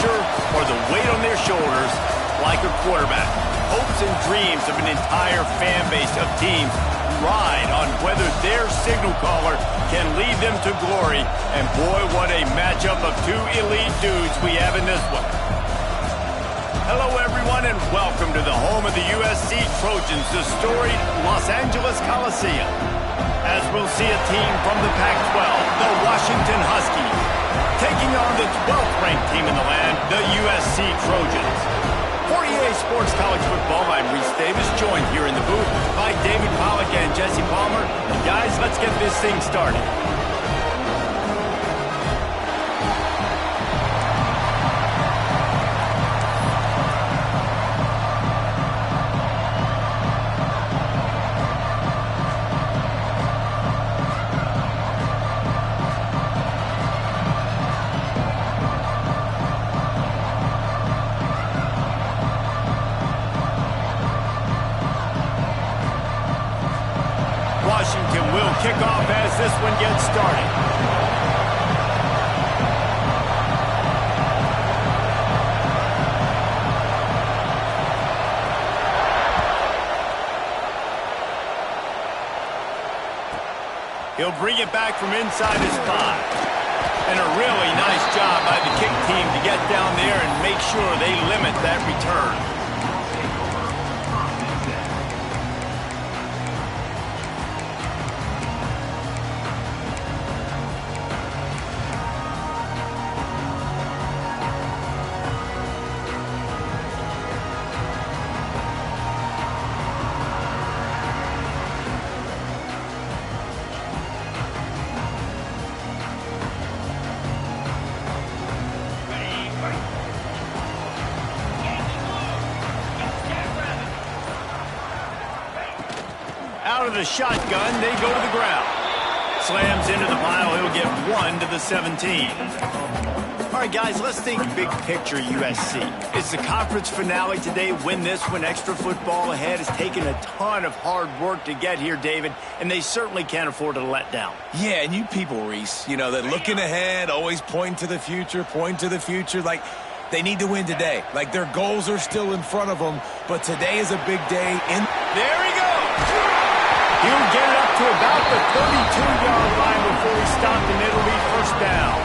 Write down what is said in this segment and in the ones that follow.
pressure or the weight on their shoulders like a quarterback. Hopes and dreams of an entire fan base of teams ride on whether their signal caller can lead them to glory. And boy, what a matchup of two elite dudes we have in this one. Hello, everyone, and welcome to the home of the USC Trojans, the storied Los Angeles Coliseum. As we'll see a team from the Pac-12, the Washington Huskies, taking on the 12th-ranked team in the land, the USC Trojans. For EA Sports College Football, I'm Reese Davis, joined here in the booth by David Pollack and Jesse Palmer. And guys, let's get this thing started. Washington will kick off as this one gets started. He'll bring it back from inside his 5. And a really nice job by the kick team to get down there and make sure they limit that return. Out of the shotgun, they go to the ground. Slams into the pile. He'll get 1 to the 17. All right, guys, let's think big picture USC. It's the conference finale today. Win this one. Extra football ahead. Has taken a ton of hard work to get here, David, and they certainly can't afford to let down. Yeah, and you people, Reese, you know, that looking ahead, always point to the future, like they need to win today. Like their goals are still in front of them, but today is a big day. There he goes. He'll get it up to about the 32-yard line before he stopped, and it'll be first down.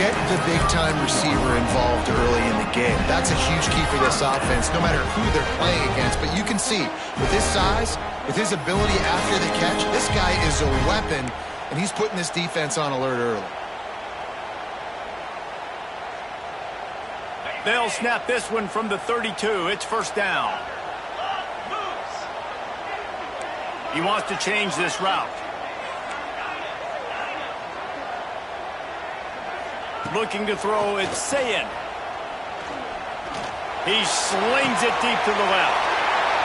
Get the big-time receiver involved early in the game. That's a huge key for this offense, no matter who they're playing against. But you can see, with his size, with his ability after the catch, this guy is a weapon, and he's putting this defense on alert early. They'll snap this one from the 32. It's first down. He wants to change this route. Looking to throw, it's Sayin. He slings it deep to the left.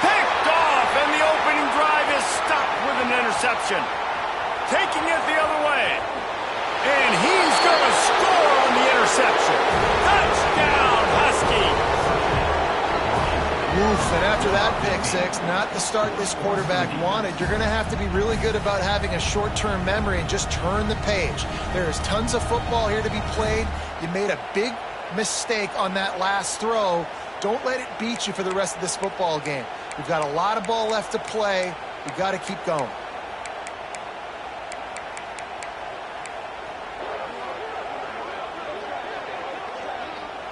Picked off, and the opening drive is stopped with an interception. Taking it the other way. And he's going to score on the interception. Touchdown, Huskies. Oof, and after that pick six, not the start this quarterback wanted. You're going to have to be really good about having a short-term memory and just turn the page. There is tons of football here to be played. You made a big mistake on that last throw. Don't let it beat you for the rest of this football game. We've got a lot of ball left to play. We've got to keep going.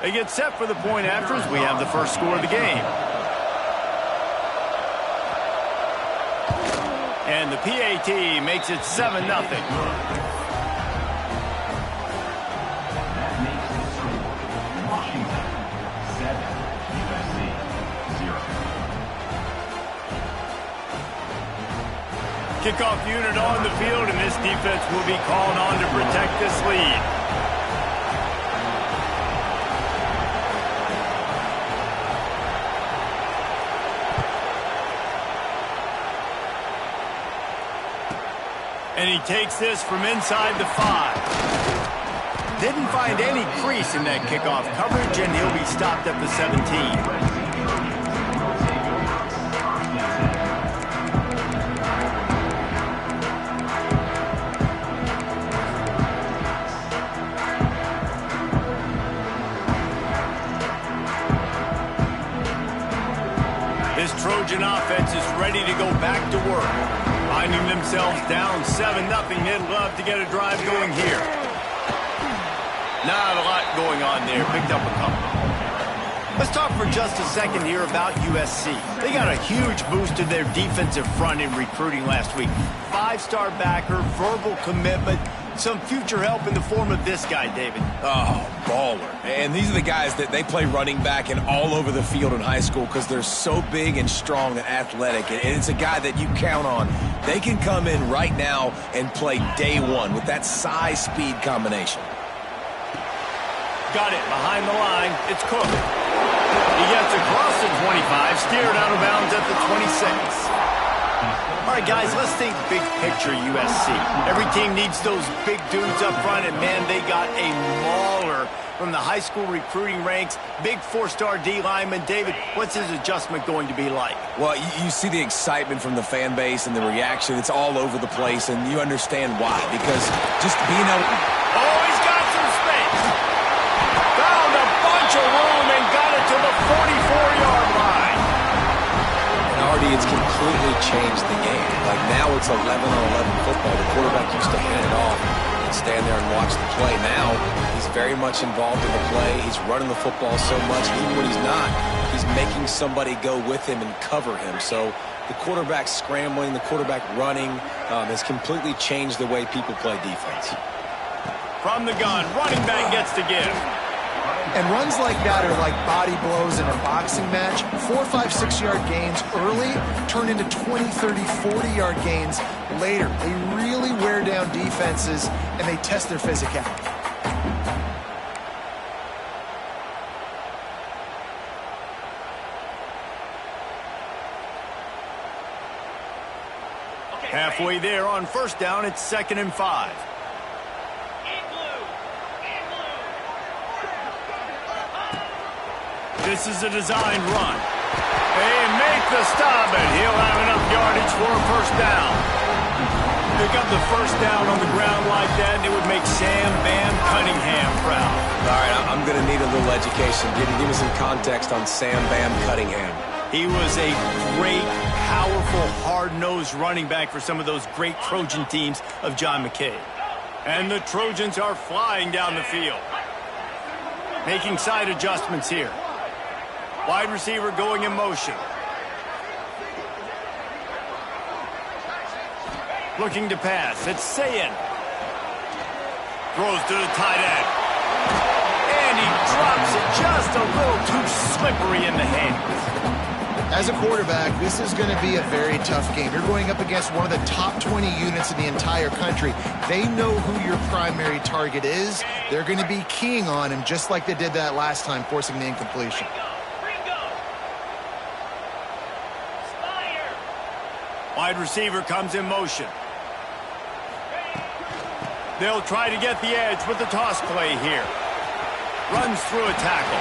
They get set for the point after as we have the first score of the game. And the PAT makes it 7-0. Kickoff unit on the field, and this defense will be called on to protect this lead. And he takes this from inside the 5. Didn't find any crease in that kickoff coverage, and he'll be stopped at the 17. opposition offense is ready to go back to work. Finding themselves down 7-0, they'd love to get a drive going here. Not a lot going on there. Picked up a couple. Let's talk for just a second here about USC. They got a huge boost to their defensive front in recruiting last week. 5-star backer, verbal commitment, some future help in the form of this guy, David. Oh, baller. And these are the guys that they play running back and all over the field in high school because they're so big and strong and athletic. And it's a guy that you count on. They can come in right now and play day one with that size-speed combination. Got it behind the line. It's Cook. He gets across the 25, steered out of bounds at the 26. All right, guys, let's think big picture USC. Every team needs those big dudes up front, and, man, they got a mauler from the high school recruiting ranks. Big 4-star D lineman. David, what's his adjustment going to be like? Well, you see the excitement from the fan base and the reaction. It's all over the place, and you understand why. Because just being able to... Oh, he's got some space. Found a bunch of room and got it to the 44-yard line. And already it's completely changed the game. Like now it's 11-on-11 football. The quarterback used to hand it off and stand there and watch the play. Now he's very much involved in the play. He's running the football so much. Even when he's not, he's making somebody go with him and cover him. So the quarterback scrambling, the quarterback running has completely changed the way people play defense. From the gun, running back gets to give. And runs like that are like body blows in a boxing match. 4, 5, 6-yard gains early turn into 20, 30, 40-yard gains later. They really wear down defenses, and they test their physicality. Halfway there on first down, it's 2nd and 5. This is a designed run. They make the stop, and he'll have enough yardage for a first down. Pick up the first down on the ground like that, and it would make Sam Bam Cunningham proud. All right, I'm going to need a little education. Give me some context on Sam Bam Cunningham. He was a great, powerful, hard-nosed running back for some of those great Trojan teams of John McKay. And the Trojans are flying down the field. Making side adjustments here. Wide receiver going in motion. Looking to pass. It's Sayin. Throws to the tight end. And he drops it just a little too slippery in the hands. As a quarterback, this is going to be a very tough game. You're going up against one of the top 20 units in the entire country. They know who your primary target is. They're going to be keying on him just like they did that last time, forcing the incompletion. Wide receiver comes in motion. They'll try to get the edge with the toss play here. Runs through a tackle.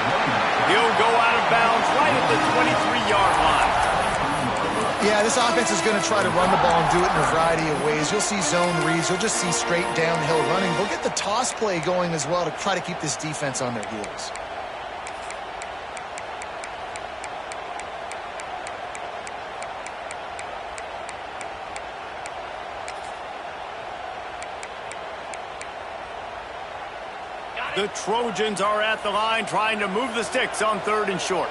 He'll go out of bounds right at the 23-yard line. Yeah, this offense is going to try to run the ball and do it in a variety of ways. You'll see zone reads. You'll just see straight downhill running. They'll get the toss play going as well to try to keep this defense on their heels. The Trojans are at the line trying to move the sticks on 3rd and short.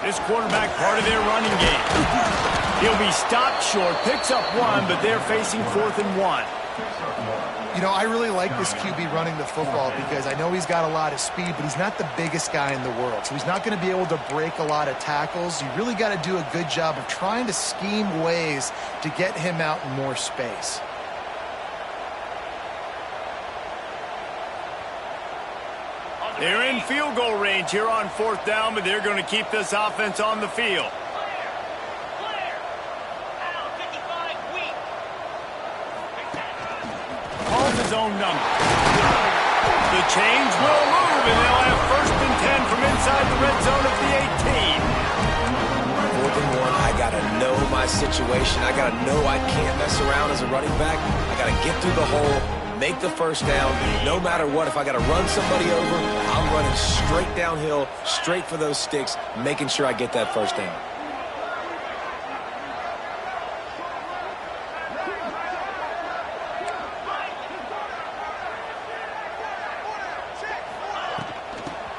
This quarterback part of their running game. He'll be stopped short, picks up 1, but they're facing 4th and 1. You know, I really like this QB running the football because I know he's got a lot of speed, but he's not the biggest guy in the world. So he's not going to be able to break a lot of tackles. You really got to do a good job of trying to scheme ways to get him out in more space. They're in field goal range here on 4th down, but they're going to keep this offense on the field. Calls his own number. The change will move, and they'll have 1st and 10 from inside the red zone of the 18. 4th and 1, I got to know my situation. I got to know I can't mess around as a running back. I got to get through the hole, make the first down. No matter what, if I got to run somebody over, I'm running straight downhill, straight for those sticks, making sure I get that first down.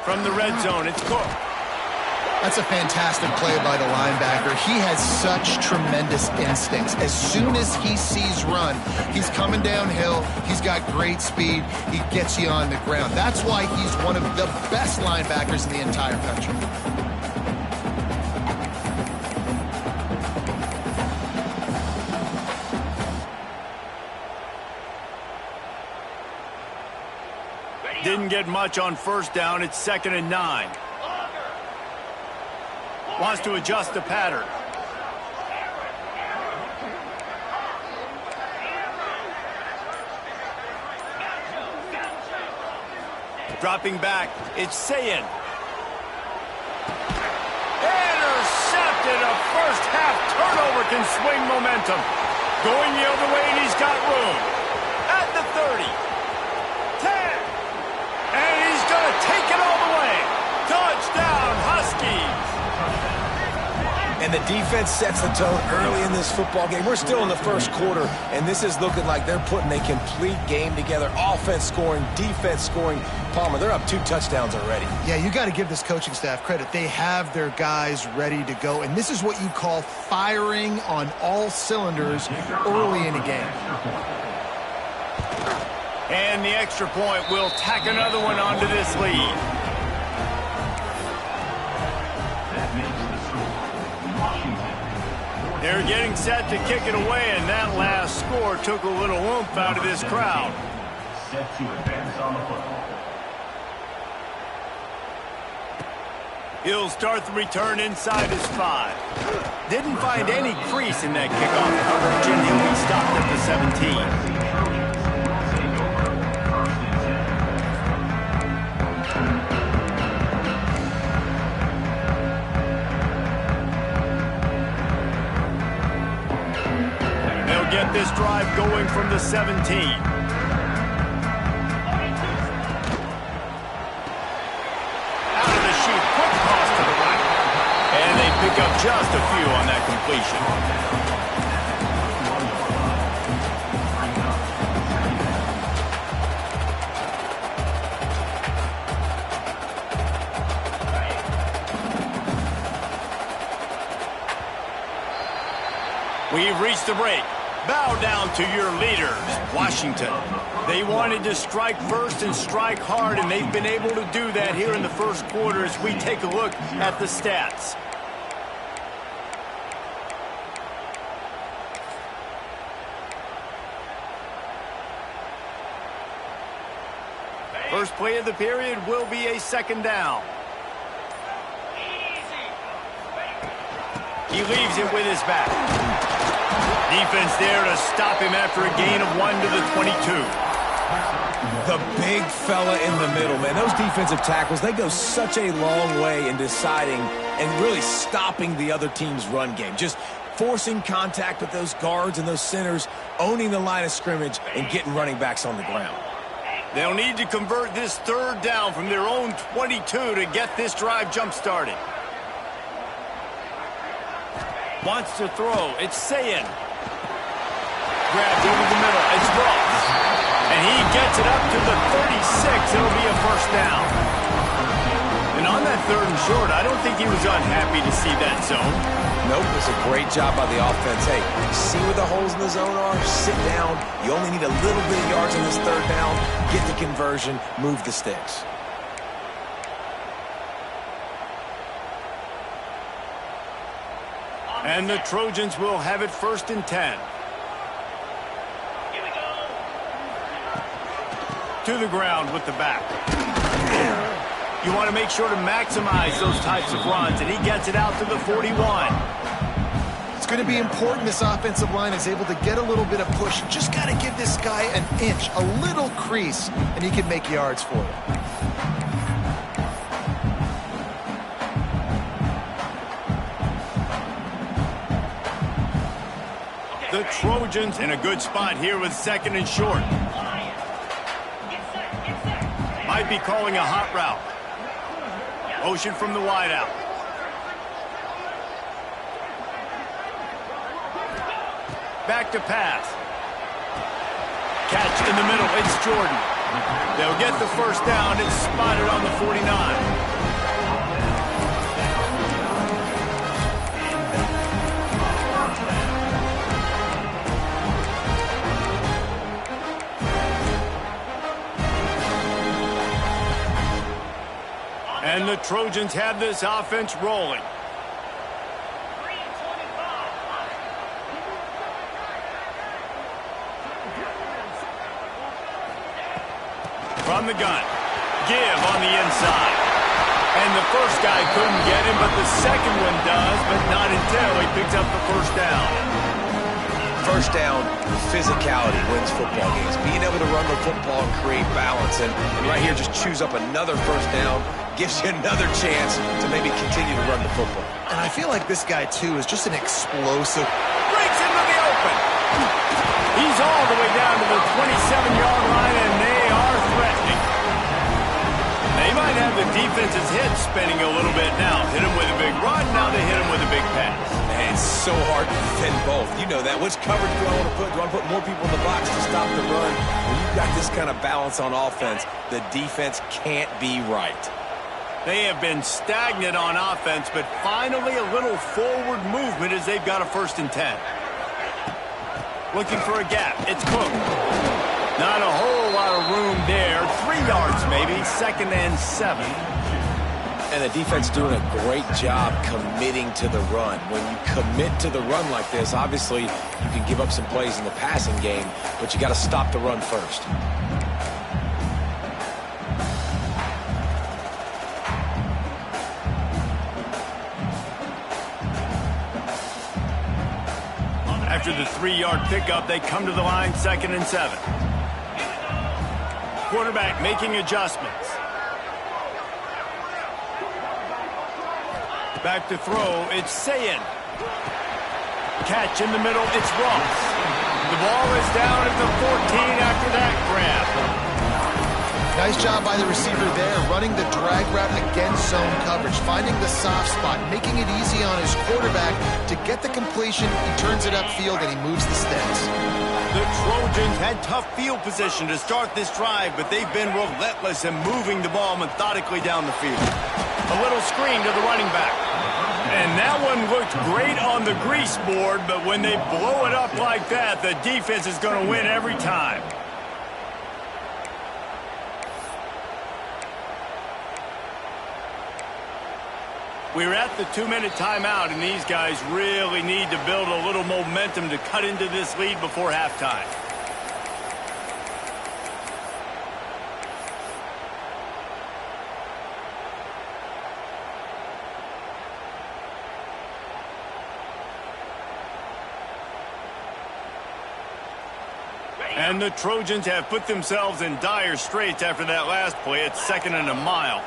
From the red zone, it's Cook. That's a fantastic play by the linebacker. He has such tremendous instincts. As soon as he sees run, he's coming downhill. He's got great speed. He gets you on the ground. That's why he's one of the best linebackers in the entire country. Didn't get much on first down. It's 2nd and 9. Wants to adjust the pattern. Dropping back, it's Sayin. Intercepted. A first half turnover can swing momentum. Going the other way, and he's got room. At the 30. 10. And he's going to take it all the way. Touchdown, Huskies. And the defense sets the tone early in this football game. We're still in the first quarter, and this is looking like they're putting a complete game together. Offense scoring, defense scoring. Palmer, they're up 2 touchdowns already. Yeah, you got to give this coaching staff credit. They have their guys ready to go, and this is what you call firing on all cylinders early in a game. And the extra point will tack another one onto this lead. They're getting set to kick it away, and that last score took a little oomph out of this crowd. Set to advance on the football. He'll start the return inside his 5. Didn't find any crease in that kickoff coverage, and he'll be stopped at the 17. Get this drive going from the 17. Out of the chute, quick toss to the right. And they pick up just a few on that completion. We've reached the break. Bow down to your leaders, Washington. They wanted to strike first and strike hard, and they've been able to do that here in the first quarter as we take a look at the stats. First play of the period will be a 2nd down. He leaves it with his back. Defense there to stop him after a gain of 1 to the 22. The big fella in the middle, man. Those defensive tackles, they go such a long way in deciding and really stopping the other team's run game. Just forcing contact with those guards and those centers, owning the line of scrimmage, and getting running backs on the ground. They'll need to convert this 3rd down from their own 22 to get this drive jump-started. Wants to throw. It's Sayin. Grabbed over the middle. It's Ross. And he gets it up to the 36. It'll be a first down. And on that 3rd and short, I don't think he was unhappy to see that zone. Nope, it's a great job by the offense. Hey, see where the holes in the zone are? Sit down. You only need a little bit of yards on this 3rd down. Get the conversion. Move the sticks. And the Trojans will have it 1st and 10. To the ground with the back. You want to make sure to maximize those types of runs, and he gets it out to the 41. It's going to be important this offensive line is able to get a little bit of push. Just got to give this guy an inch, a little crease, and he can make yards for it. The Trojans in a good spot here with 2nd and short. might be calling a hot route. Motion from the wideout. Back to pass. Catch in the middle. It's Jordan. They'll get the first down. It's spotted on the 49. And the Trojans have this offense rolling. From the gun. Give on the inside. And the first guy couldn't get him, but the second one does, but not until he picks up the first down. First down, physicality wins football games. Being able to run the football and create balance. And right here, just choose up another first down. Gives you another chance to maybe continue to run the football. And I feel like this guy, too, is just an explosive. Breaks into the open. He's all the way down to the 27-yard line, and they are threatening. They might have the defense's head spinning a little bit now. Hit him with a big run, now they hit him with a big pass. And it's so hard to defend both. You know that. Which coverage do I want to put? Do I want to put more people in the box to stop the run? When you've got this kind of balance on offense, the defense can't be right. They have been stagnant on offense, but finally a little forward movement as they've got a 1st and 10. Looking for a gap. It's Cook. Not a whole lot of room there. 3 yards maybe. 2nd and 7. And the defense doing a great job committing to the run. When you commit to the run like this, obviously you can give up some plays in the passing game, but you got to stop the run first. After the 3-yard pickup, they come to the line, 2nd and 7. Quarterback making adjustments. Back to throw, it's Sayin. Catch in the middle, it's Ross. The ball is down at the 14 after that grab. Nice job by the receiver there, running the drag route against zone coverage, finding the soft spot, making it easy on his quarterback to get the completion. He turns it upfield and he moves the sticks. The Trojans had tough field position to start this drive, but they've been relentless in moving the ball methodically down the field. A little screen to the running back. And that one looked great on the grease board, but when they blow it up like that, the defense is going to win every time. We're at the 2-minute timeout, and these guys really need to build a little momentum to cut into this lead before halftime. And the Trojans have put themselves in dire straits after that last play. It's 2nd and a mile.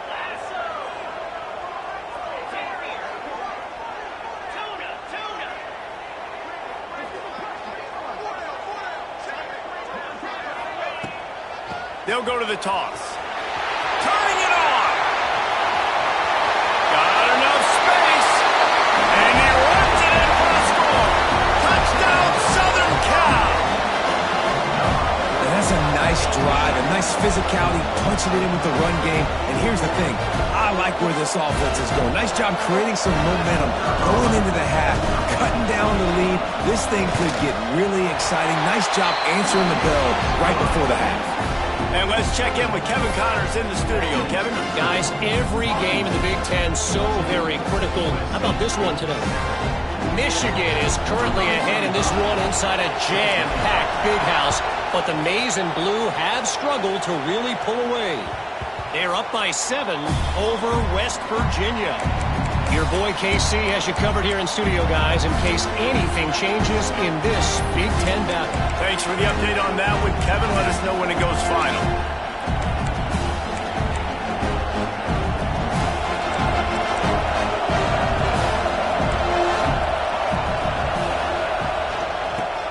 They'll go to the toss. Turning it on. Got enough space. And he runs it in for a score. Touchdown, Southern Cal. And that's a nice drive, a nice physicality, punching it in with the run game. And here's the thing. I like where this offense is going. Nice job creating some momentum, going into the half, cutting down the lead. This thing could get really exciting. Nice job answering the bell right before the half. And let's check in with Kevin Connors in the studio. Kevin? Guys, every game in the Big Ten so very critical. How about this one today? Michigan is currently ahead in this one inside a jam-packed Big House, but the Maize and Blue have struggled to really pull away. They're up by 7 over West Virginia. Your boy KC has you covered here in studio, guys, in case anything changes in this Big Ten battle. Thanks for the update on that one, Kevin. Let us know when it goes final.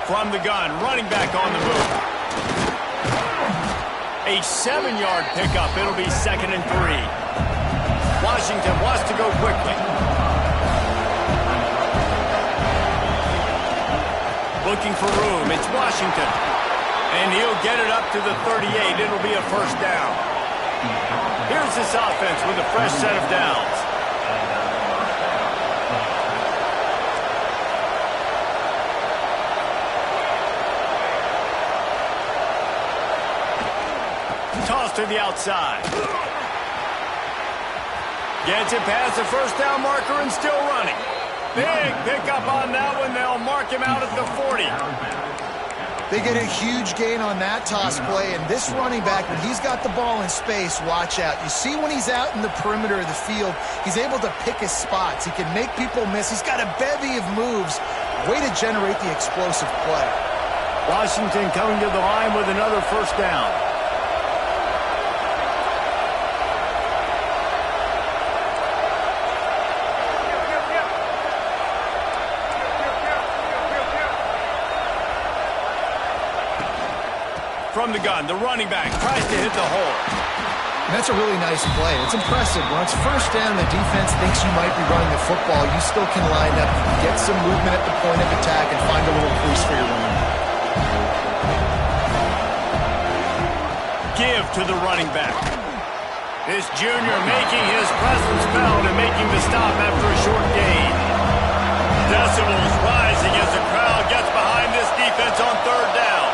From the gun, running back on the move. A 7-yard pickup. It'll be 2nd and 3. Washington wants to go quickly. Looking for room. It's Washington. And he'll get it up to the 38. It'll be a first down. Here's this offense with a fresh set of downs. Toss to the outside. Gets it past the first down marker and still running. Big pickup on that one. They'll mark him out at the 40. They get a huge gain on that toss play, and this running back, when he's got the ball in space, watch out. You see when he's out in the perimeter of the field, he's able to pick his spots. He can make people miss. He's got a bevy of moves. Way to generate the explosive play. Washington coming to the line with another first down. From the gun, the running back tries to hit the hole. And that's a really nice play. It's impressive. When it's first down, the defense thinks you might be running the football. You still can line up, get some movement at the point of attack, and find a little crease for your running. Give to the running back. This junior making his presence felt and making the stop after a short gain. Decibels rising as the crowd gets behind this defense on third down.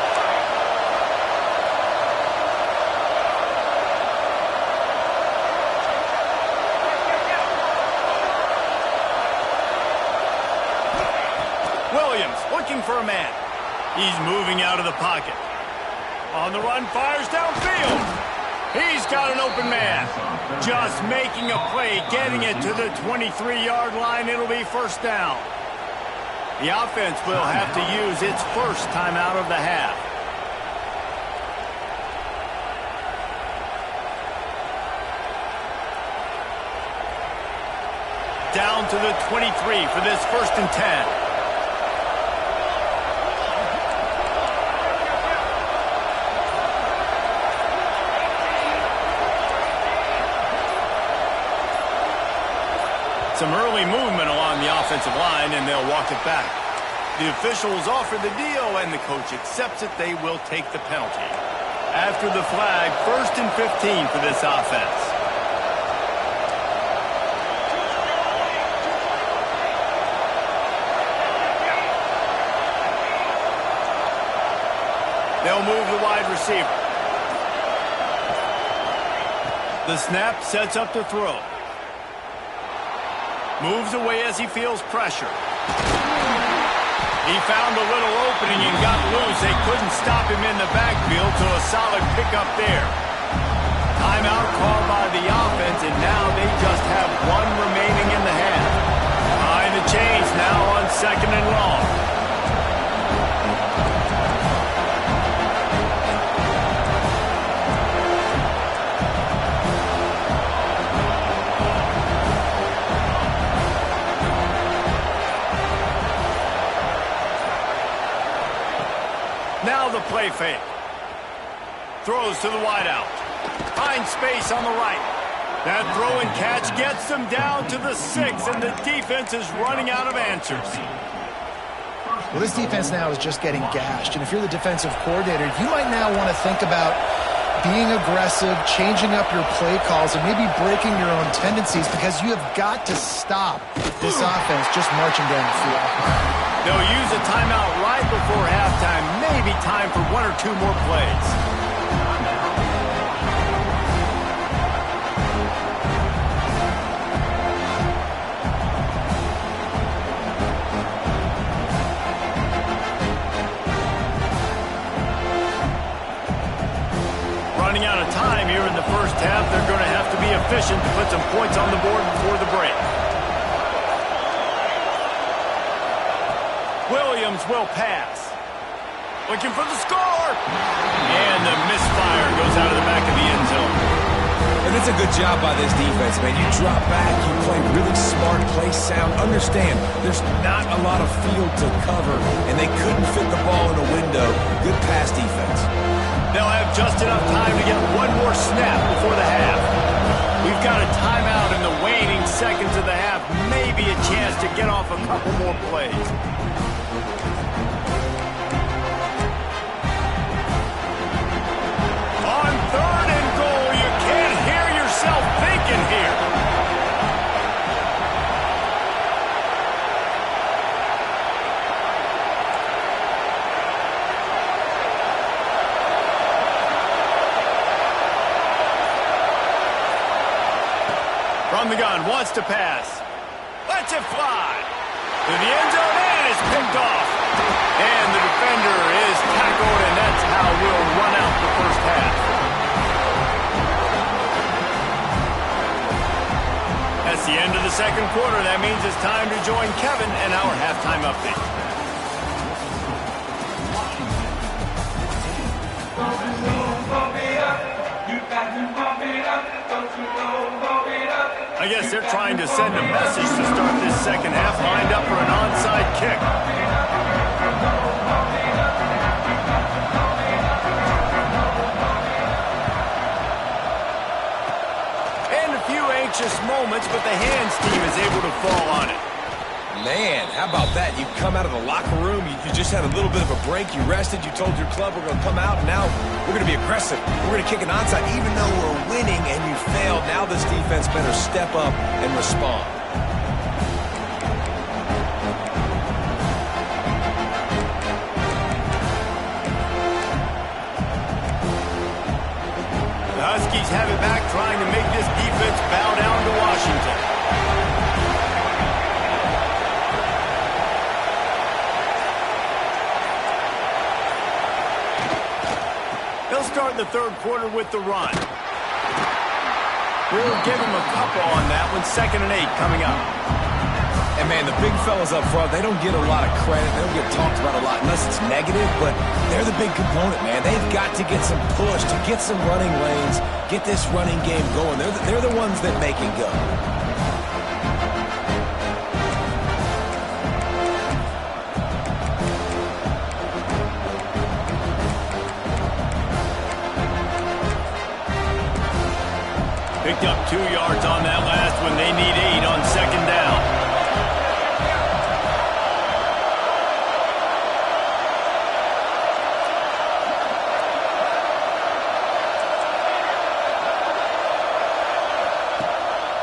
Williams looking for a man. He's moving out of the pocket. On the run, fires downfield. He's got an open man. Just making a play, getting it to the 23-yard line. It'll be first down. The offense will have to use its first timeout of the half. Down to the 23 for this 1st and 10. Some early movement along the offensive line, and they'll walk it back. The officials offer the deal, and the coach accepts it. They will take the penalty. After the flag, 1st and 15 for this offense. They'll move the wide receiver. The snap sets up the throw. Moves away as he feels pressure. He found a little opening and got loose. They couldn't stop him in the backfield, so a solid pickup there. Timeout called by the offense, and now they just have one remaining in the half. Behind the chains now on 2nd and long. Now the play fake. Throws to the wideout. Finds space on the right. That throw and catch gets them down to the 6, and the defense is running out of answers. Well, this defense now is just getting gashed, and if you're the defensive coordinator, you might now want to think about being aggressive, changing up your play calls, and maybe breaking your own tendencies, because you have got to stop this offense just marching down the field. They'll use a timeout right before halftime. Maybe time for 1 or 2 more plays. Running out of time here in the first half. They're going to have to be efficient to put some points on the board before the break. Williams will pass. Looking for the score. And the misfire goes out of the back of the end zone. And it's a good job by this defense, man. You drop back, you play really smart, play sound. Understand, there's not a lot of field to cover, and they couldn't fit the ball in a window. Good pass defense. They'll have just enough time to get one more snap before the half. We've got a timeout in the waning seconds of the half. Maybe a chance to get off a couple more plays. On 3rd and goal, you can't hear yourself thinking here. From the gun, wants to pass. Lets it fly. To the end zone, and it's picked off. And the defender is tackled, and that's how we'll run out the first half. That's the end of the second quarter. That means it's time to join Kevin and our halftime update. I guess they're trying to send a message to start this second half, lined up for an onside kick. And a few anxious moments, but the hands team is able to fall on it. Man, how about that? You come out of the locker room, you just had a little bit of a break, you rested, you told your club we're going to come out, and now we're going to be aggressive. We're going to kick an onside. Even though we're winning and you failed, now this defense better step up and respond. The Huskies have it back, trying to make this defense bow down to Washington. They'll start the third quarter with the run. We'll give them a couple on that one. 2nd and 8 coming up. And, man, the big fellas up front, they don't get a lot of credit. They don't get talked about a lot unless it's negative, but they're the big component, man. They've got to get some push, to get some running lanes, get this running game going. They're the ones that make it go. Picked up 2 yards on that last one. They need 8 on 2nd down.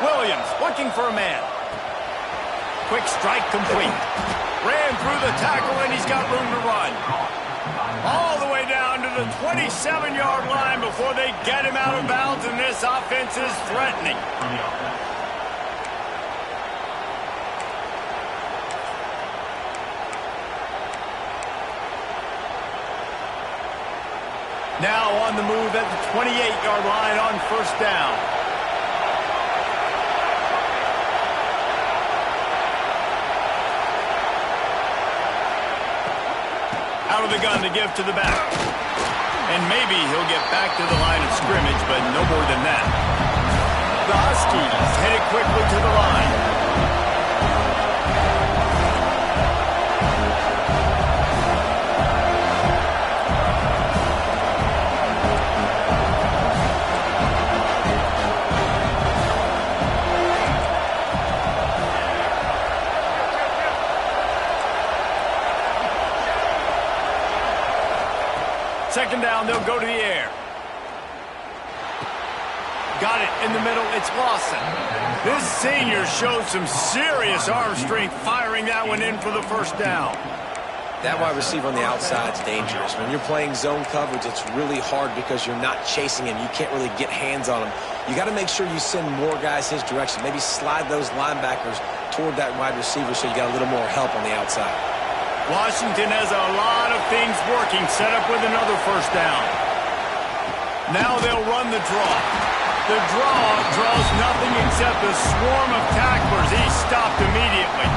Williams looking for a man. Quick strike complete. Ran through the tackle, and he's got room to run. All the way down to the 27-yard line before they get him out of bounds, and this offense is threatening. Now on the move at the 28-yard line on 1st down. Out of the gun to give to the back. And maybe he'll get back to the line of scrimmage, but no more than that. The Huskies headed quickly to the line. Second down, they'll go to the air. Got it in the middle, it's Lawson. This senior showed some serious arm strength firing that one in for the 1st down. That wide receiver on the outside is dangerous. When you're playing zone coverage, it's really hard because you're not chasing him. You can't really get hands on him. You got to make sure you send more guys his direction. Maybe slide those linebackers toward that wide receiver so you got a little more help on the outside. Washington has a lot of things working, set up with another 1st down. Now they'll run the draw. The draw draws nothing except a swarm of tacklers. He's stopped immediately.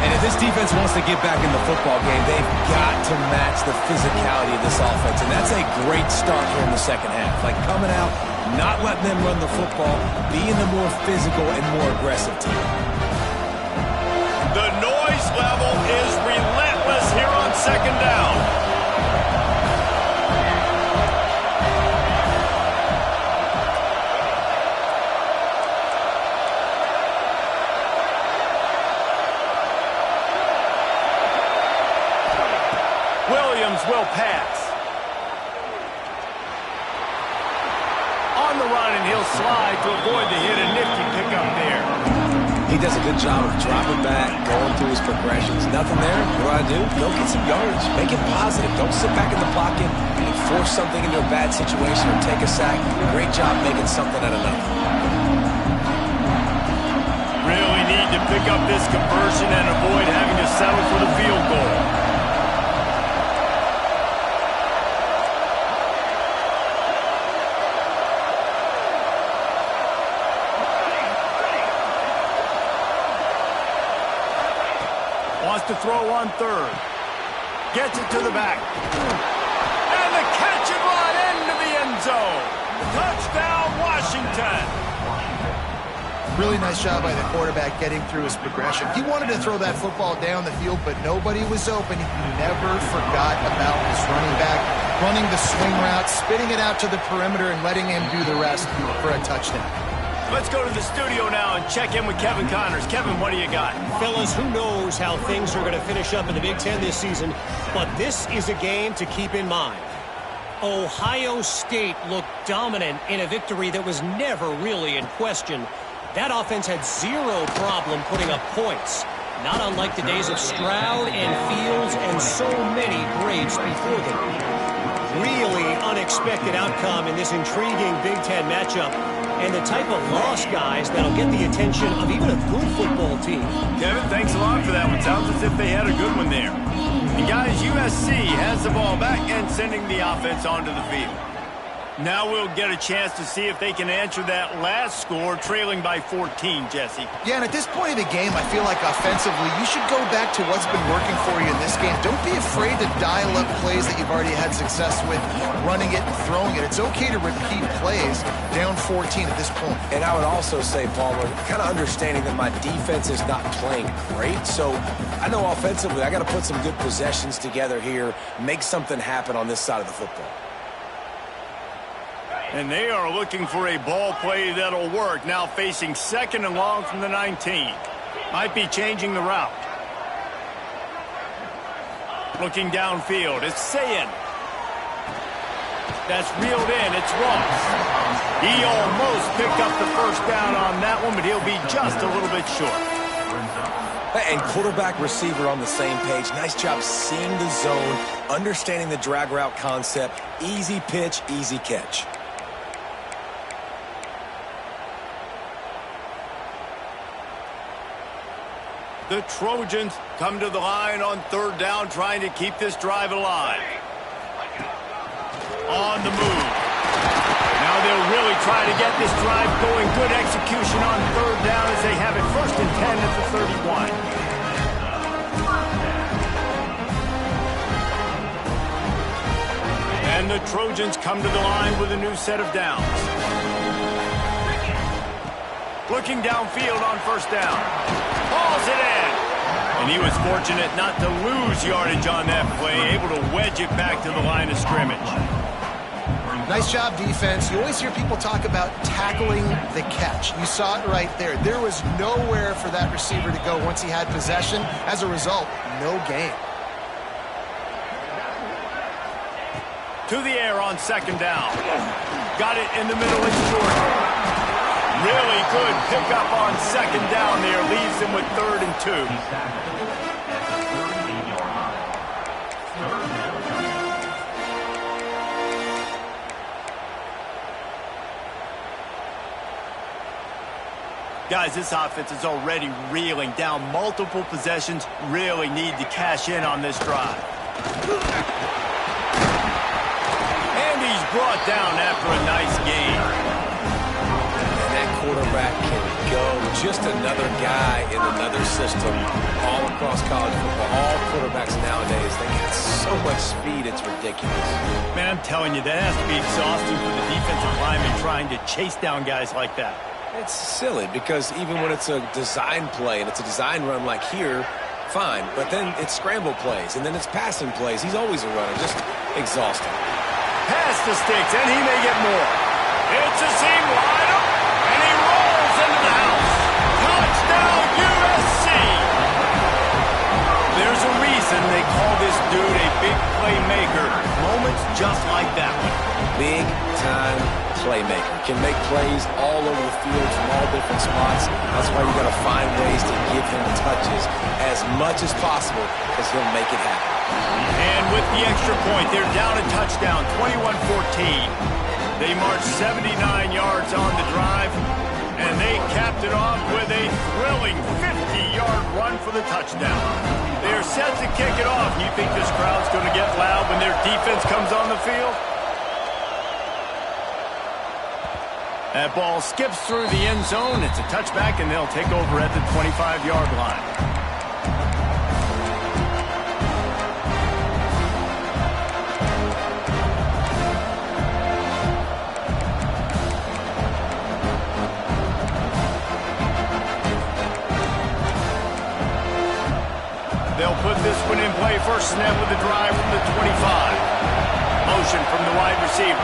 And if this defense wants to get back in the football game, they've got to match the physicality of this offense. And that's a great start here in the second half. Like coming out, not letting them run the football, being the more physical and more aggressive team. The noise level is relentless here on 2nd down. Williams will pass. On the run, and he'll slide to avoid the hit. A nifty pickup there. He does a good job of dropping back, going through his progressions. Nothing there. What do? Go get some yards. Make it positive. Don't sit back in the pocket and force something into a bad situation or take a sack. Great job making something out of nothing. Really need to pick up this conversion and avoid having to settle for the field goal. Wants to throw on third. Gets it to the back. And the catch and run into the end zone. Touchdown, Washington. Really nice job by the quarterback getting through his progression. He wanted to throw that football down the field, but nobody was open. He never forgot about his running back, running the swing route, spitting it out to the perimeter, and letting him do the rest for a touchdown. Let's go to the studio now and check in with Kevin Connors. Kevin, what do you got? Fellas, who knows how things are going to finish up in the Big Ten this season, but this is a game to keep in mind. Ohio State looked dominant in a victory that was never really in question. That offense had zero problem putting up points, not unlike the days of Stroud and Fields and so many greats before them. Really unexpected outcome in this intriguing Big Ten matchup, and the type of loss, guys, that'll get the attention of even a good football team. Kevin, thanks a lot for that one. Sounds as if they had a good one there. And guys, USC has the ball back and sending the offense onto the field. Now we'll get a chance to see if they can answer that last score, trailing by 14, Jesse. Yeah, and at this point of the game, I feel like offensively, you should go back to what's been working for you in this game. Don't be afraid to dial up plays that you've already had success with, running it and throwing it. It's okay to repeat plays down 14 at this point. And I would also say, Palmer, kind of understanding that my defense is not playing great, so I know offensively I got to put some good possessions together here, make something happen on this side of the football. And they are looking for a ball play that'll work. Now facing second and long from the 19. Might be changing the route. Looking downfield. It's Sayin. That's reeled in. It's Ross. He almost picked up the first down on that one, but he'll be just a little bit short. And quarterback receiver on the same page. Nice job seeing the zone, understanding the drag route concept. Easy pitch, easy catch. The Trojans come to the line on third down, trying to keep this drive alive. On the move. Now they'll really try to get this drive going. Good execution on third down as they have it first and 10 at the 31. And the Trojans come to the line with a new set of downs. Looking downfield on first down. Hauls it in. And he was fortunate not to lose yardage on that play, able to wedge it back to the line of scrimmage. Nice job, defense. You always hear people talk about tackling the catch. You saw it right there. There was nowhere for that receiver to go once he had possession. As a result, no gain. To the air on second down. Got it in the middle. It's Jordan. Really good pickup on second down there. Leaves him with 3rd and 2. Guys, this offense is already reeling down multiple possessions. Really need to cash in on this drive. And he's brought down after a nice game. Quarterback can go. Just another guy in another system all across college football. All quarterbacks nowadays, they got so much speed, it's ridiculous. Man, I'm telling you, that has to be exhausting for the defensive lineman trying to chase down guys like that. It's silly because even when it's a design play and it's a design run like here, fine. But then it's scramble plays and then it's passing plays. He's always a runner. Just exhausting. Pass the sticks, and he may get more. It's a seam wide open. Touchdown, USC! There's There's a reason they call this dude a big playmaker. Moments just like that one. Big-time playmaker. Can make plays all over the field from all different spots. That's why you got to find ways to give him touches as much as possible because he'll make it happen. And with the extra point, they're down a touchdown, 21-14. They marched 79 yards on the drive, and they capped it off with a thrilling 50-yard run for the touchdown. They're set to kick it off. You think this crowd's going to get loud when their defense comes on the field? That ball skips through the end zone. It's a touchback, and they'll take over at the 25-yard line. They'll put this one in play. First snap with the drive from the 25. Motion from the wide receiver.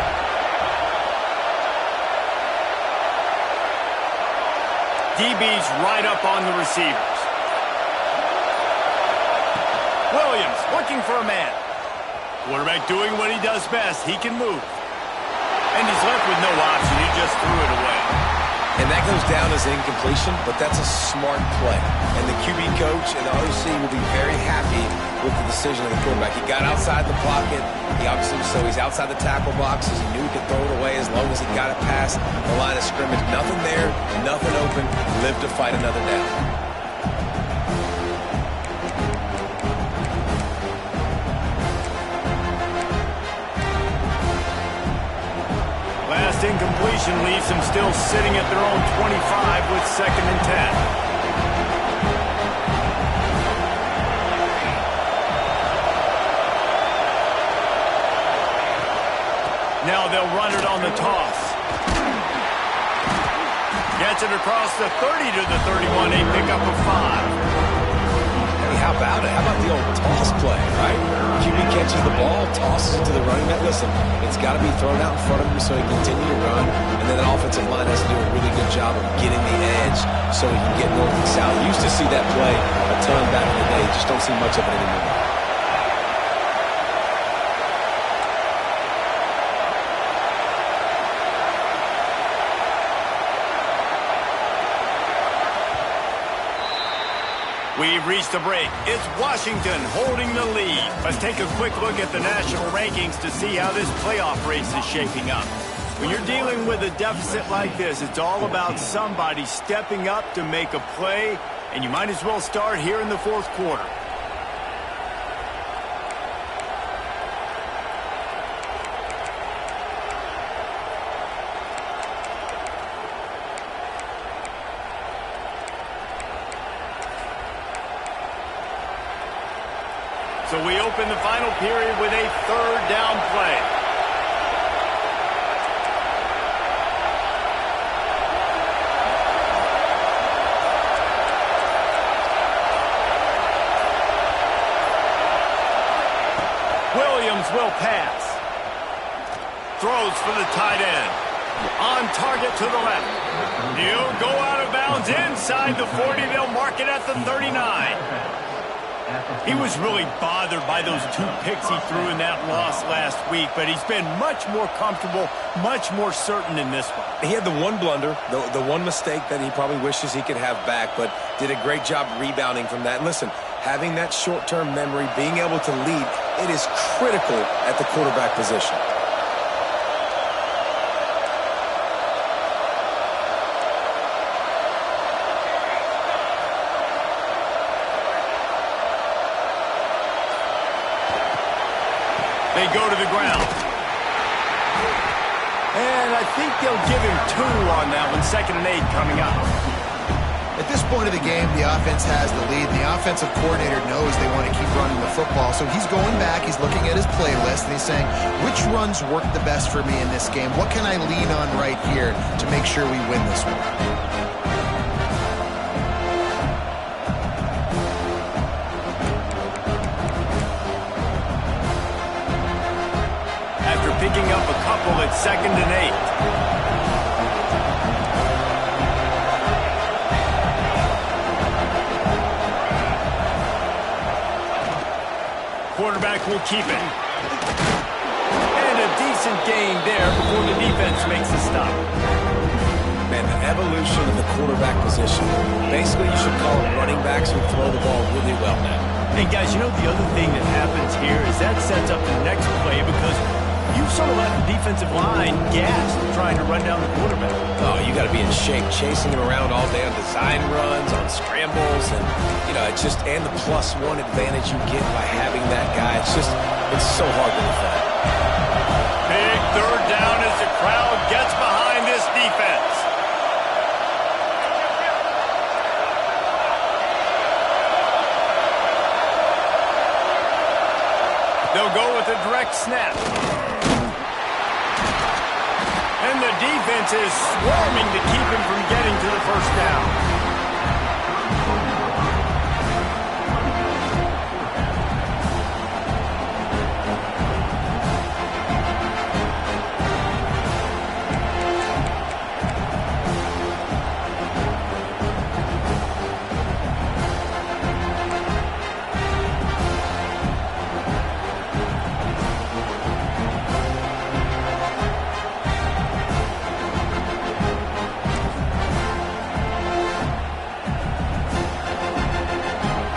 DB's right up on the receivers. Williams looking for a man. Quarterback doing what he does best. He can move. And he's left with no option. He just threw it away. And that goes down as incompletion, but that's a smart play. And the QB coach and the OC will be very happy with the decision of the quarterback. He got outside the pocket. He's outside the tackle boxes. He knew he could throw it away as long as he got it past the line of scrimmage. Nothing there, nothing open. Live to fight another down. Last incompletion leaves them still sitting at their own 25 with 2nd and 10. Now they'll run it on the toss. Gets it across the 30 to the 31. A pickup of 5. Hey, how about it? How about the old toss play, right? QB catches the ball, tosses it to the running back. Listen, it's got to be thrown out in front of him so he can continue to run. And then the offensive line has to do a really good job of getting the edge so he can get north and south. Used to see that play a ton back in the day. Just don't see much of it anymore. We've reached the break. It's Washington holding the lead. Let's take a quick look at the national rankings to see how this playoff race is shaping up. When you're dealing with a deficit like this, it's all about somebody stepping up to make a play, and you might as well start here in the 4th quarter. So we open the final period with a 3rd down play. Williams will pass. Throws for the tight end. On target to the left. He'll go out of bounds inside the 40. They'll mark it at the 39. He was really bothered by those 2 picks he threw in that loss last week, but he's been much more comfortable, much more certain in this one. He had the one blunder, the one mistake that he probably wishes he could have back, but did a great job rebounding from that. And listen, having that short-term memory, being able to lead, it is critical at the quarterback position. They go to the ground. And I think they'll give him 2 on that one. 2nd and 8 coming up. At this point of the game, the offense has the lead. The offensive coordinator knows they want to keep running the football. So he's going back, he's looking at his playlist, and he's saying, which runs work the best for me in this game? What can I lean on right here to make sure we win this one? Picking up a couple at 2nd and 8. quarterback will keep it. And a decent gain there before the defense makes a stop. Man, the evolution of the quarterback position. Basically, you should call it running backs who throw the ball really well now. Hey, guys, you know the other thing that happens here is that sets up the next play because you sort of let the defensive line gassed trying to run down the quarterback. Oh, you got to be in shape, chasing him around all day on design runs, on scrambles, and, you know, it's just, and the +1 advantage you get by having that guy. It's so hard to defend. Big third down as the crowd gets behind this defense. They'll go with a direct snap. And the defense is swarming to keep him from getting to the first down.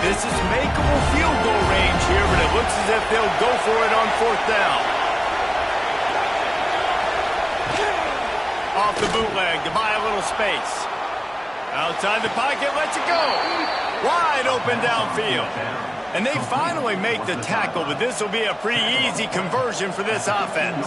This is makeable field goal range here, but it looks as if they'll go for it on fourth down. Off the bootleg to buy a little space. Outside the pocket, lets it go. Wide open downfield. And they finally make the tackle, but this will be a pretty easy conversion for this offense.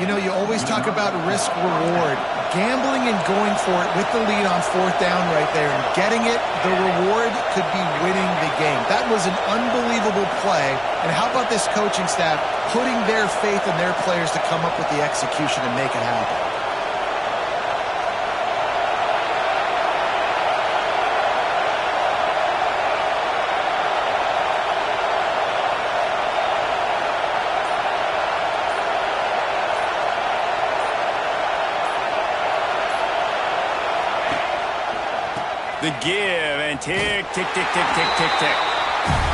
You know, you always talk about risk-reward. Gambling and going for it with the lead on fourth down right there and getting it, the reward could be winning the game. That was an unbelievable play. And how about this coaching staff putting their faith in their players to come up with the execution and make it happen? The give and tick, tick, tick, tick, tick, tick, tick.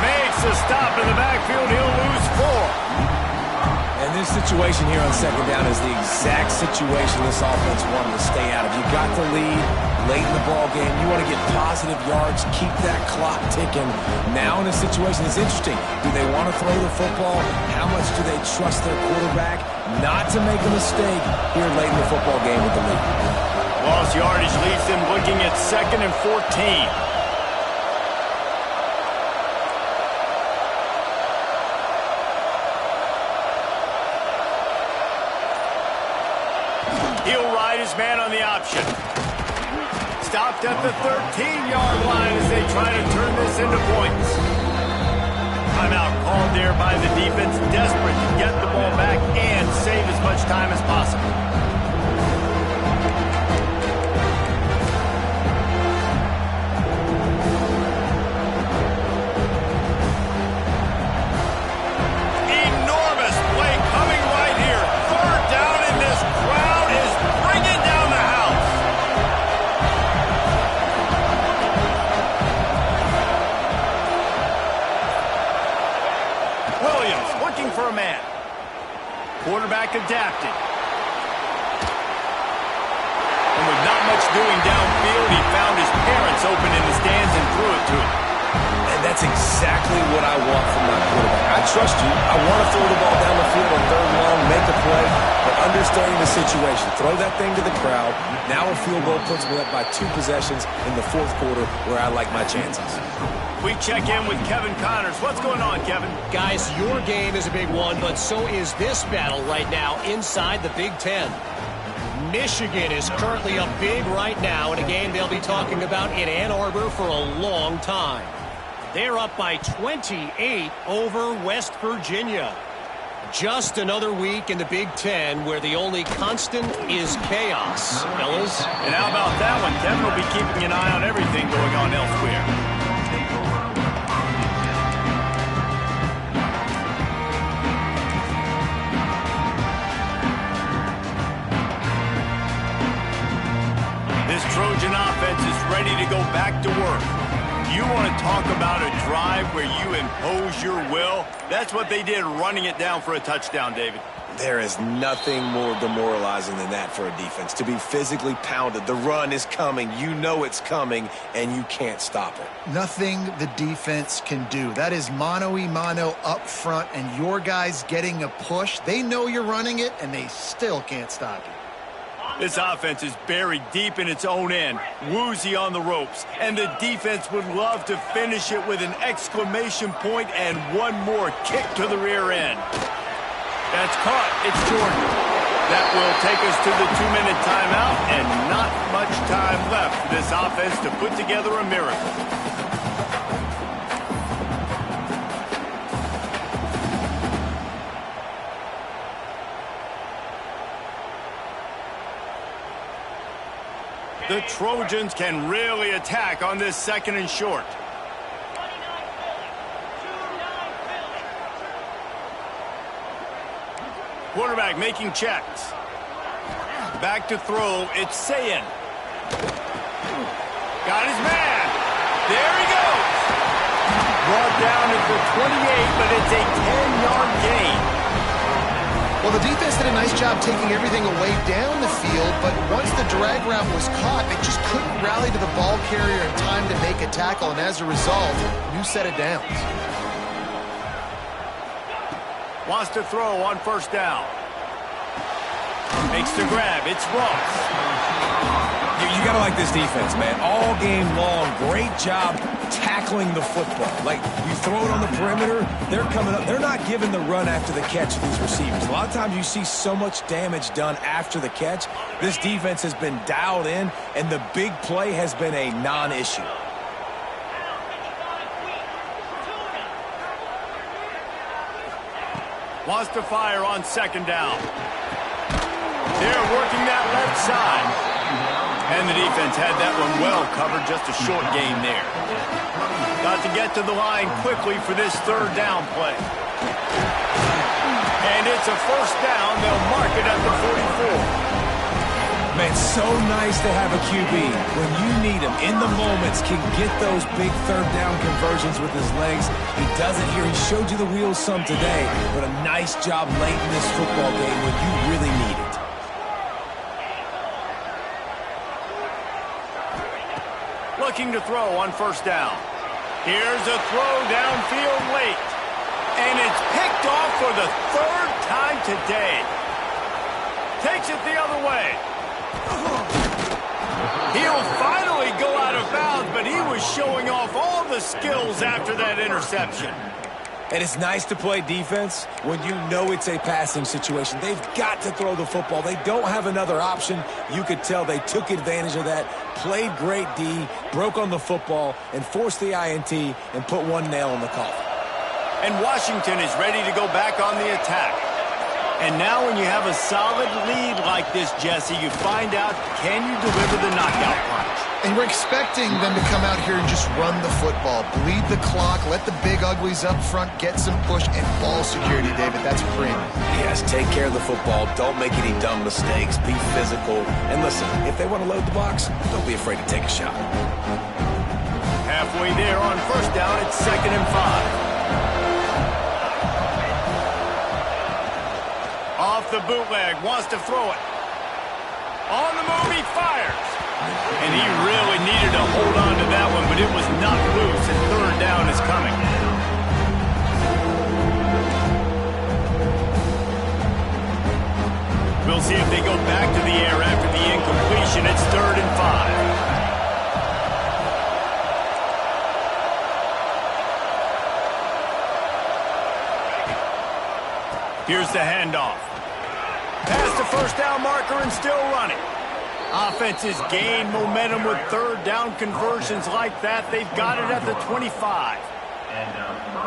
Makes a stop in the backfield. He'll lose 4. And this situation here on second down is the exact situation this offense wanted to stay out of. You got the lead late in the ball game. You want to get positive yards, keep that clock ticking. Now in a situation that's interesting. Do they want to throw the football? How much do they trust their quarterback not to make a mistake here late in the football game with the lead? Lost yardage leaves them looking at 2nd and 14. He'll ride his man on the option. Stopped at the 13-yard line as they try to turn this into points. Timeout called there by the defense, desperate to get the ball back and save as much time as possible. For a man. Quarterback adapted. And with not much doing downfield, he found his parents open in the stands and threw it to him. And that's exactly what I want from my quarterback. I trust you. I want to throw the ball down the field on 3rd and long, make a play, but understanding the situation. Throw that thing to the crowd. Now a field goal puts me up by 2 possessions in the 4th quarter where I like my chances. We check in with Kevin Connors. What's going on, Kevin? Guys, your game is a big one, but so is this battle right now inside the Big Ten. Michigan is currently up big right now in a game they'll be talking about in Ann Arbor for a long time. They're up by 28 over West Virginia. Just another week in the Big Ten where the only constant is chaos, fellas. And how about that one? Kevin will be keeping an eye on everything going on elsewhere. This Trojan offense is ready to go back to work. You want to talk about a drive where you impose your will? That's what they did, running it down for a touchdown, David. There is nothing more demoralizing than that for a defense, to be physically pounded. The run is coming. You know it's coming, and you can't stop it. Nothing the defense can do. That is mano-a-mano up front, and your guys getting a push. They know you're running it, and they still can't stop you. This offense is buried deep in its own end, woozy on the ropes, and the defense would love to finish it with an exclamation point and one more kick to the rear end. That's caught. It's Jordan. That will take us to the 2-minute timeout, and not much time left for this offense to put together a miracle. The Trojans can really attack on this 2nd and short. Quarterback making checks. Back to throw. It's Sayin. Got his man. There he goes. Brought down at the 28, but it's a 10-yard gain. Well, the defense did a nice job taking everything away down the field, but once the drag route was caught, they just couldn't rally to the ball carrier in time to make a tackle, and as a result, new set of downs. Wants to throw on 1st down. Makes the grab. It's Ross. You got to like this defense, man. All game long, great job tackling the football. Like, you throw it on the perimeter, they're coming up. They're not giving the run after the catch to these receivers. A lot of times you see so much damage done after the catch. This defense has been dialed in, and the big play has been a non-issue. Wants to fire on 2nd down. They're working that left side. And the defense had that one well covered, just a short gain there. Got to get to the line quickly for this 3rd down play. And it's a 1st down. They'll mark it at the 44. Man, so nice to have a QB. When you need him, in the moments, can get those big 3rd down conversions with his legs. He does it here. He showed you the wheels some today, but a nice job late in this football game when you really need it. Looking to throw on 1st down. Here's a throw downfield late. And it's picked off for the 3rd time today. Takes it the other way. He'll finally go out of bounds, but he was showing off all the skills after that interception. And it's nice to play defense when you know it's a passing situation. They've got to throw the football. They don't have another option. You could tell they took advantage of that, played great D, broke on the football, and forced the INT and put one nail in the coffin. And Washington is ready to go back on the attack. And now when you have a solid lead like this, Jesse, you find out, can you deliver the knockout punch? And we're expecting them to come out here and just run the football, bleed the clock, let the big uglies up front get some push, and ball security, David. That's premium. Yes, take care of the football. Don't make any dumb mistakes. Be physical. And listen, if they want to load the box, don't be afraid to take a shot. Halfway there on 1st down, it's 2nd and 5. Off the bootleg, wants to throw it. On the move, he fires. And he really needed to hold on to that one, but it was not loose, and 3rd down is coming. We'll see if they go back to the air after the incompletion. It's 3rd and 5. Here's the handoff. Past the 1st down marker and still running. Offenses gain momentum with 3rd down conversions like that. They've got it at the 25.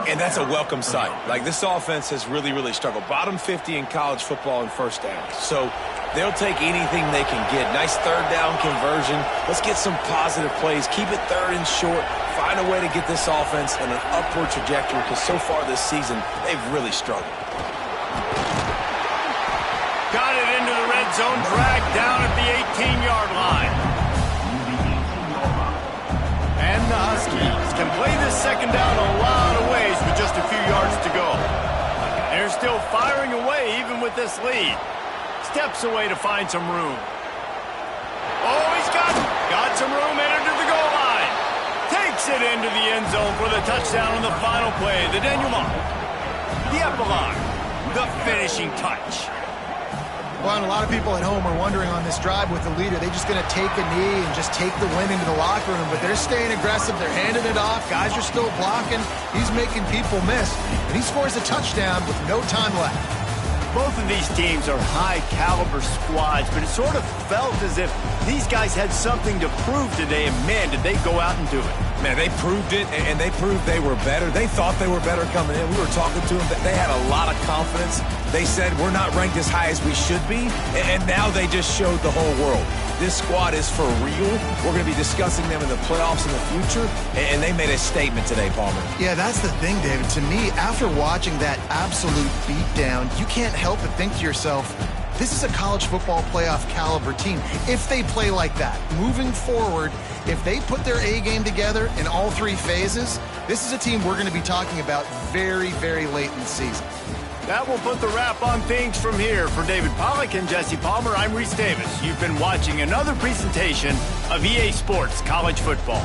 And that's a welcome sight. Like, this offense has really, really struggled. Bottom 50 in college football in 1st down. So they'll take anything they can get. Nice 3rd down conversion. Let's get some positive plays. Keep it 3rd and short. Find a way to get this offense in an upward trajectory, because so far this season, they've really struggled. Got it into the red zone, dragged down at the 18-yard line. And the Huskies can play this second down a lot of ways with just a few yards to go. They're still firing away even with this lead. Steps away to find some room. Oh, he's got some room, entered to the goal line. Takes it into the end zone for the touchdown on the final play. The denouement, the epilogue, the finishing touch. Well, and a lot of people at home are wondering on this drive with the lead, are they just going to take a knee and just take the win into the locker room? But they're staying aggressive. They're handing it off. Guys are still blocking. He's making people miss. And he scores a touchdown with no time left. Both of these teams are high-caliber squads, but it sort of felt as if these guys had something to prove today, and, man, did they go out and do it. Man, they proved it, and they proved they were better. They thought they were better coming in. We were talking to them. They had a lot of confidence. They said, we're not ranked as high as we should be, and now they just showed the whole world. This squad is for real. We're going to be discussing them in the playoffs in the future, and they made a statement today, Palmer. Yeah, that's the thing, David. To me, after watching that absolute beatdown, you can't help but think to yourself, this is a college football playoff caliber team. If they play like that, moving forward, if they put their A game together in all three phases, this is a team we're going to be talking about very, very late in the season. That will put the wrap on things from here. For David Pollack and Jesse Palmer, I'm Reese Davis. You've been watching another presentation of EA Sports College Football.